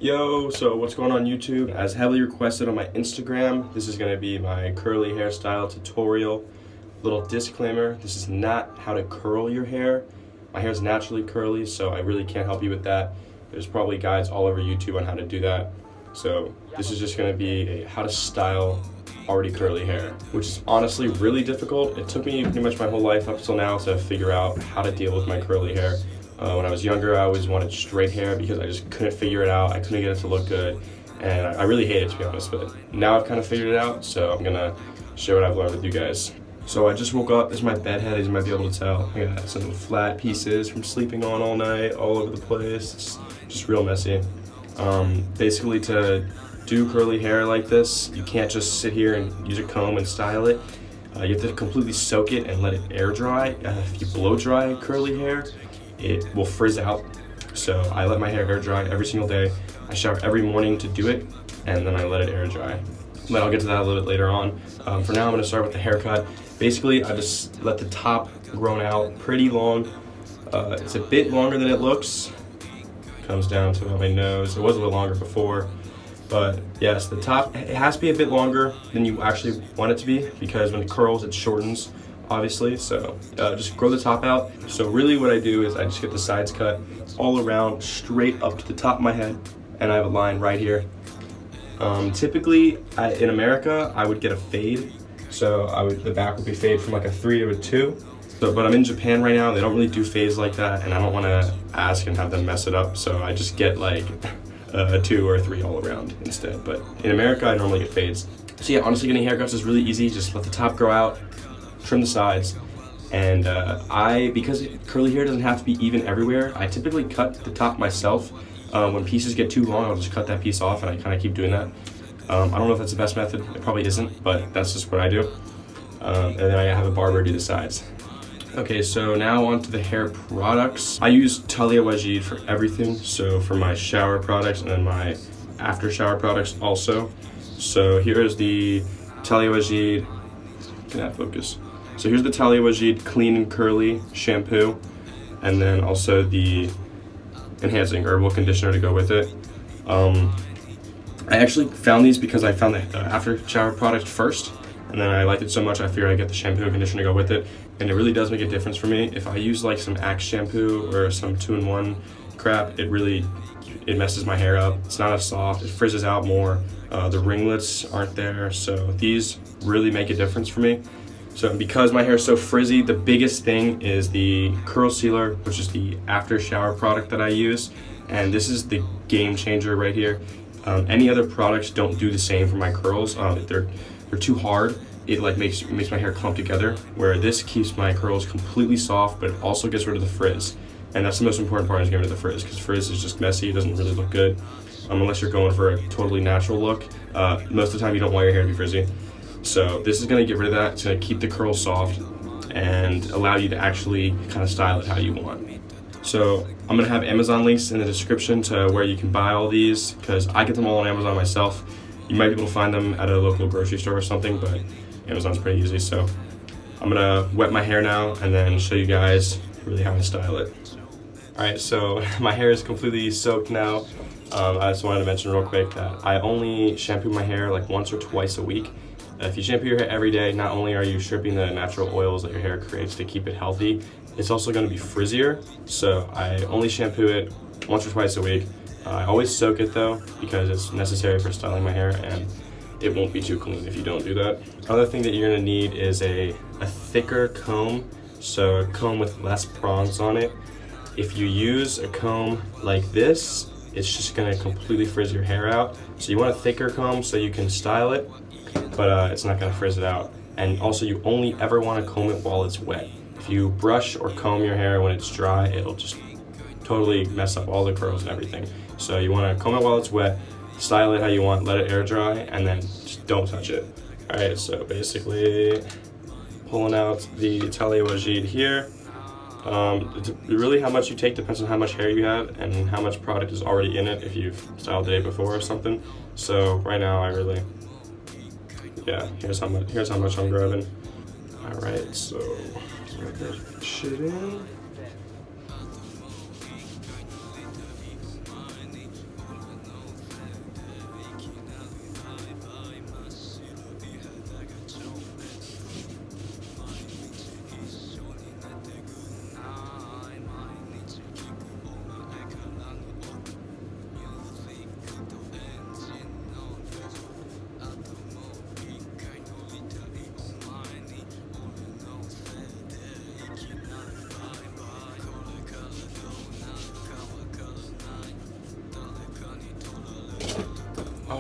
Yo, so what's going on YouTube? As heavily requested on my Instagram, this is going to be my curly hairstyle tutorial. Little disclaimer, this is not how to curl your hair. My hair is naturally curly, so I really can't help you with that. There's probably guides all over YouTube on how to do that. So this is just going to be a how to style already curly hair, which is honestly really difficult. It took me pretty much my whole life up till now to figure out how to deal with my curly hair. When I was younger, I always wanted straight hair because I just couldn't figure it out. I couldn't get it to look good, and I really hate it, to be honest. But now I've kind of figured it out, so I'm gonna share what I've learned with you guys. So I just woke up. This is my bed head, as you might be able to tell. I got some flat pieces from sleeping on all night, all over the place. It's just real messy. Basically, to do curly hair like this, you can't just sit here and use a comb and style it. You have to completely soak it and let it air dry. If you blow dry curly hair, it will frizz out. So I let my hair air dry every single day. I shower every morning to do it, and then I let it air dry. But I'll get to that a little bit later on. For now, I'm gonna start with the haircut. Basically, I just let the top grow out pretty long. It's a bit longer than it looks. Comes down to my nose. It was a little longer before. But yes, the top, it has to be a bit longer than you actually want it to be, because when it curls, it shortens, obviously. So just grow the top out. So really what I do is I just get the sides cut all around, straight up to the top of my head, and I have a line right here. Typically, in America, I would get a fade. So the back would be fade from like a 3 to a 2. But I'm in Japan right now. They don't really do fades like that, and I don't want to ask and have them mess it up. So I just get like a 2 or a 3 all around instead. But in America, I normally get fades. So yeah, honestly, getting haircuts is really easy. Just let the top grow out, trim the sides, and because curly hair doesn't have to be even everywhere, I typically cut the top myself. When pieces get too long, I'll just cut that piece off, and I kind of keep doing that. I don't know if that's the best method. It probably isn't, but that's just what I do. And then I have a barber do the sides. Okay, so now on to the hair products. I use Talia Wajid for everything. So for my shower products and then my after shower products also. So here is the Talia Wajid. Can that focus? So here's the Talia Wajid Clean and Curly shampoo, and then also the enhancing herbal conditioner to go with it. I actually found these because I found the after shower product first, and then I liked it so much I figured I'd get the shampoo and conditioner to go with it, and it really does make a difference for me. If I use like some Axe shampoo or some 2-in-1 crap, it messes my hair up. It's not as soft, it frizzes out more, the ringlets aren't there, so these really make a difference for me. So because my hair is so frizzy, the biggest thing is the curl sealer, which is the after shower product that I use, and this is the game changer right here. Any other products don't do the same for my curls. They're too hard. It like makes my hair clump together, where this keeps my curls completely soft, but it also gets rid of the frizz. And that's the most important part, is getting rid of the frizz, because frizz is just messy. It doesn't really look good unless you're going for a totally natural look. Most of the time you don't want your hair to be frizzy. So this is going to get rid of that, to keep the curls soft and allow you to actually kind of style it how you want. So I'm going to have Amazon links in the description to where you can buy all these, because I get them all on Amazon myself. You might be able to find them at a local grocery store or something, but Amazon's pretty easy. So I'm going to wet my hair now and then show you guys really how I style it. Alright, so my hair is completely soaked now. I just wanted to mention real quick that I only shampoo my hair like once or twice a week. If you shampoo your hair every day, not only are you stripping the natural oils that your hair creates to keep it healthy, it's also going to be frizzier. So I only shampoo it once or twice a week. I always soak it though, because it's necessary for styling my hair, and it won't be too clean if you don't do that. Other thing that you're going to need is a thicker comb, so a comb with less prongs on it. If you use a comb like this, it's just going to completely frizz your hair out. So you want a thicker comb so you can style it, but it's not going to frizz it out. And also, you only ever want to comb it while it's wet. If you brush or comb your hair when it's dry, it'll just totally mess up all the curls and everything. So you want to comb it while it's wet, style it how you want, let it air dry, and then just don't touch it. Alright, so basically pulling out the Talia Wajid here. Really how much you take depends on how much hair you have and how much product is already in it if you've styled the day before or something. So right now here's how much I'm grabbing. Alright, so rub that shit in.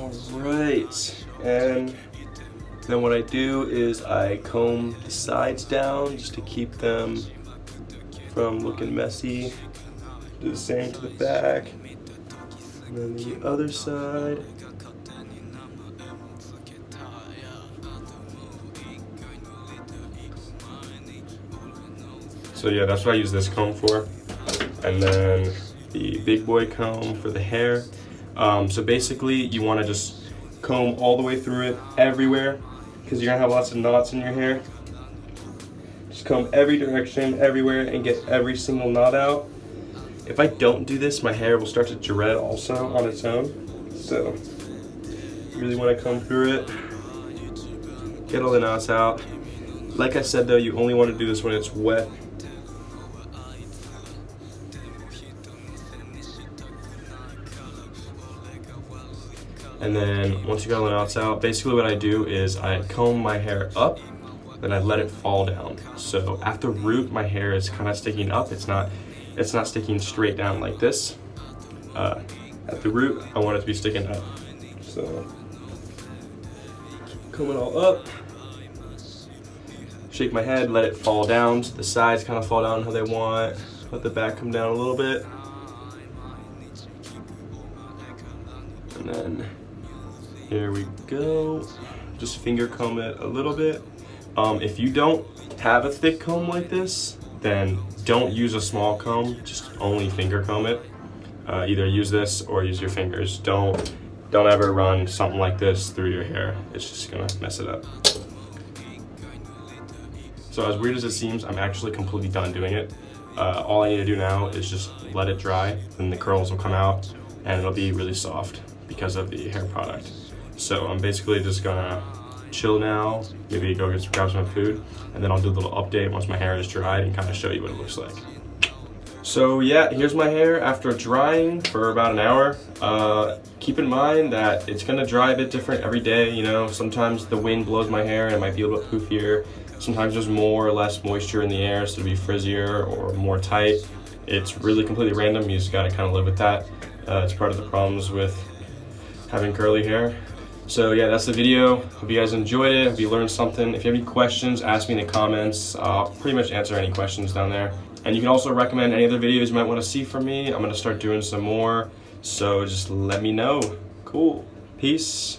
Alright, and then what I do is I comb the sides down just to keep them from looking messy. Do the same to the back. And then the other side. So yeah, that's what I use this comb for. And then the big boy comb for the hair. So basically you want to just comb all the way through it everywhere, because you're gonna have lots of knots in your hair. Just comb every direction, everywhere, and get every single knot out. If I don't do this, my hair will start to dread also on its own. So you really want to comb through it, get all the knots out. Like I said though, you only want to do this when it's wet. And then once you got all the knots out, basically what I do is I comb my hair up, then I let it fall down. So at the root, my hair is kind of sticking up. It's not sticking straight down like this. At the root, I want it to be sticking up. So comb it all up. Shake my head, let it fall down. So the sides kind of fall down how they want. Let the back come down a little bit. And then here we go. Just finger comb it a little bit. If you don't have a thick comb like this, then don't use a small comb, just only finger comb it. Either use this or use your fingers. Don't ever run something like this through your hair. It's just gonna mess it up. So as weird as it seems, I'm actually completely done doing it. All I need to do now is just let it dry, then the curls will come out and it'll be really soft because of the hair product. So I'm basically just gonna chill now, maybe go grab some food, and then I'll do a little update once my hair is dried and kind of show you what it looks like. So yeah, here's my hair after drying for about an hour. Keep in mind that it's gonna dry a bit different every day. You know, sometimes the wind blows my hair and it might be a little bit poofier. Sometimes there's more or less moisture in the air, so it'll be frizzier or more tight. It's really completely random. You just gotta kind of live with that. It's part of the problems with having curly hair. So yeah, that's the video. Hope you guys enjoyed it. Hope you learned something. If you have any questions, ask me in the comments. I'll pretty much answer any questions down there. And you can also recommend any other videos you might want to see from me. I'm gonna start doing some more. So just let me know. Cool. Peace.